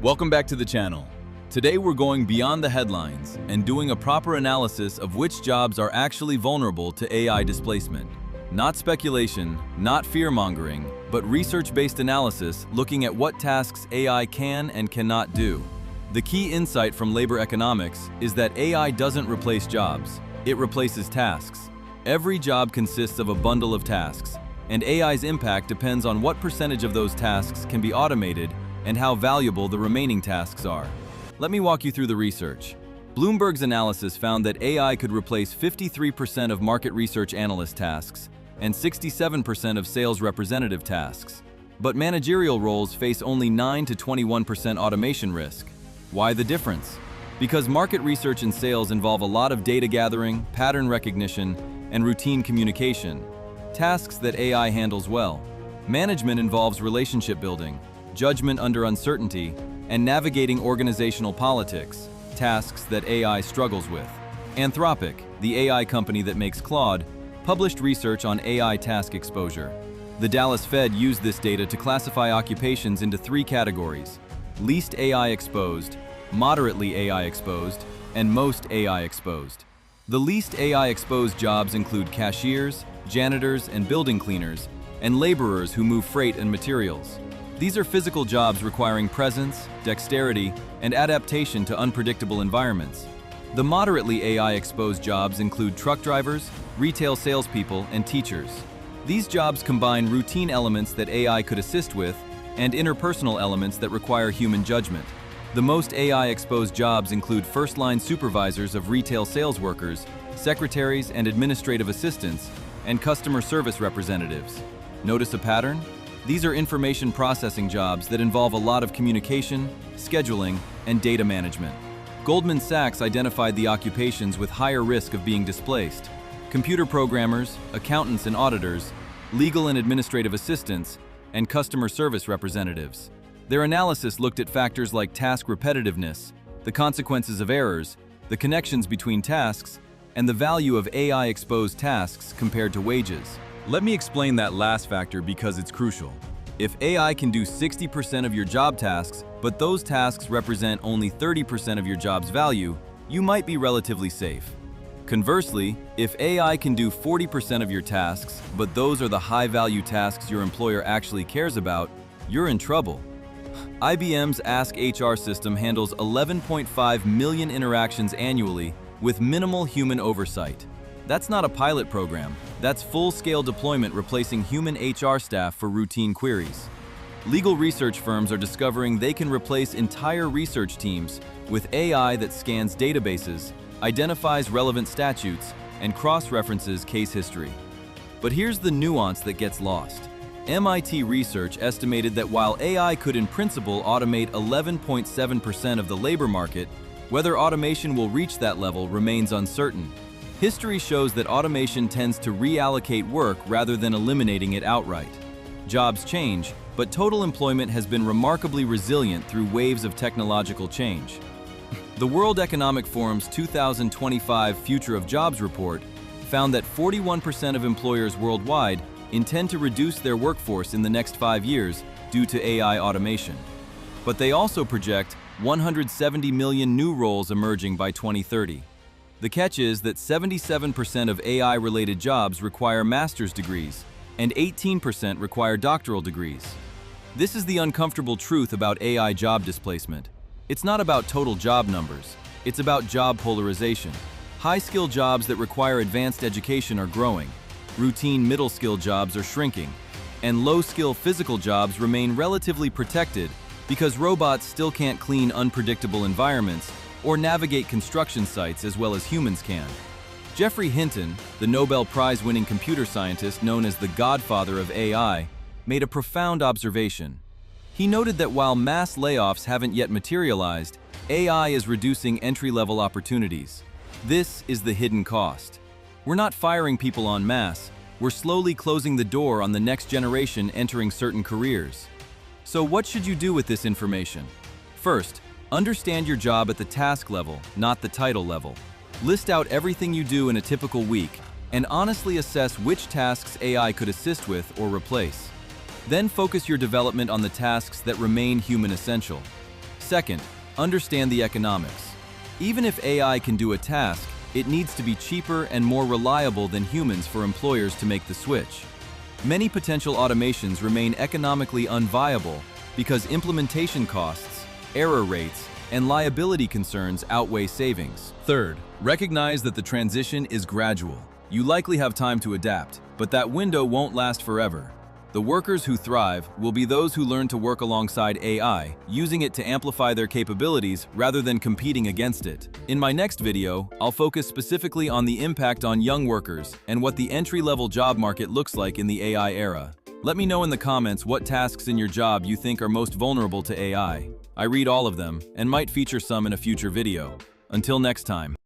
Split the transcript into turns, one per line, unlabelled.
Welcome back to the channel. Today we're going beyond the headlines and doing a proper analysis of which jobs are actually vulnerable to AI displacement. Not speculation, not fear-mongering, but research-based analysis looking at what tasks AI can and cannot do. The key insight from labor economics is that AI doesn't replace jobs, it replaces tasks. Every job consists of a bundle of tasks, and AI's impact depends on what percentage of those tasks can be automated and how valuable the remaining tasks are. Let me walk you through the research. Bloomberg's analysis found that AI could replace 53% of market research analyst tasks and 67% of sales representative tasks. But managerial roles face only 9 to 21% automation risk. Why the difference? Because market research and sales involve a lot of data gathering, pattern recognition, and routine communication, tasks that AI handles well. Management involves relationship building, judgment under uncertainty, and navigating organizational politics, tasks that AI struggles with. Anthropic, the AI company that makes Claude, published research on AI task exposure. The Dallas Fed used this data to classify occupations into 3 categories: least AI exposed, moderately AI exposed, and most AI exposed. The least AI exposed jobs include cashiers, janitors and building cleaners, and laborers who move freight and materials. These are physical jobs requiring presence, dexterity, and adaptation to unpredictable environments. The moderately AI-exposed jobs include truck drivers, retail salespeople, and teachers. These jobs combine routine elements that AI could assist with and interpersonal elements that require human judgment. The most AI-exposed jobs include first-line supervisors of retail sales workers, secretaries and administrative assistants, and customer service representatives. Notice a pattern? These are information processing jobs that involve a lot of communication, scheduling, and data management. Goldman Sachs identified the occupations with higher risk of being displaced: computer programmers, accountants and auditors, legal and administrative assistants, and customer service representatives. Their analysis looked at factors like task repetitiveness, the consequences of errors, the connections between tasks, and the value of AI-exposed tasks compared to wages. Let me explain that last factor because it's crucial. If AI can do 60% of your job tasks, but those tasks represent only 30% of your job's value, you might be relatively safe. Conversely, if AI can do 40% of your tasks, but those are the high-value tasks your employer actually cares about, you're in trouble. IBM's Ask HR system handles 11.5 million interactions annually with minimal human oversight. That's not a pilot program. That's full-scale deployment replacing human HR staff for routine queries. Legal research firms are discovering they can replace entire research teams with AI that scans databases, identifies relevant statutes, and cross-references case history. But here's the nuance that gets lost. MIT research estimated that while AI could in principle automate 11.7% of the labor market, whether automation will reach that level remains uncertain. History shows that automation tends to reallocate work rather than eliminating it outright. Jobs change, but total employment has been remarkably resilient through waves of technological change. The World Economic Forum's 2025 Future of Jobs report found that 41% of employers worldwide intend to reduce their workforce in the next 5 years due to AI automation. But they also project 170 million new roles emerging by 2030. The catch is that 77% of AI-related jobs require master's degrees, and 18% require doctoral degrees. This is the uncomfortable truth about AI job displacement. It's not about total job numbers, it's about job polarization. High-skill jobs that require advanced education are growing, routine middle-skill jobs are shrinking, and low-skill physical jobs remain relatively protected because robots still can't clean unpredictable environments or navigate construction sites as well as humans can. Geoffrey Hinton, the Nobel Prize-winning computer scientist known as the godfather of AI, made a profound observation. He noted that while mass layoffs haven't yet materialized, AI is reducing entry-level opportunities. This is the hidden cost. We're not firing people en masse, we're slowly closing the door on the next generation entering certain careers. So what should you do with this information? First, understand your job at the task level, not the title level. List out everything you do in a typical week and honestly assess which tasks AI could assist with or replace. Then focus your development on the tasks that remain human essential. Second, understand the economics. Even if AI can do a task, it needs to be cheaper and more reliable than humans for employers to make the switch. Many potential automations remain economically unviable because implementation costs, error rates, and liability concerns outweigh savings. Third, recognize that the transition is gradual. You likely have time to adapt, but that window won't last forever. The workers who thrive will be those who learn to work alongside AI, using it to amplify their capabilities rather than competing against it. In my next video, I'll focus specifically on the impact on young workers and what the entry-level job market looks like in the AI era. Let me know in the comments what tasks in your job you think are most vulnerable to AI. I read all of them and might feature some in a future video. Until next time.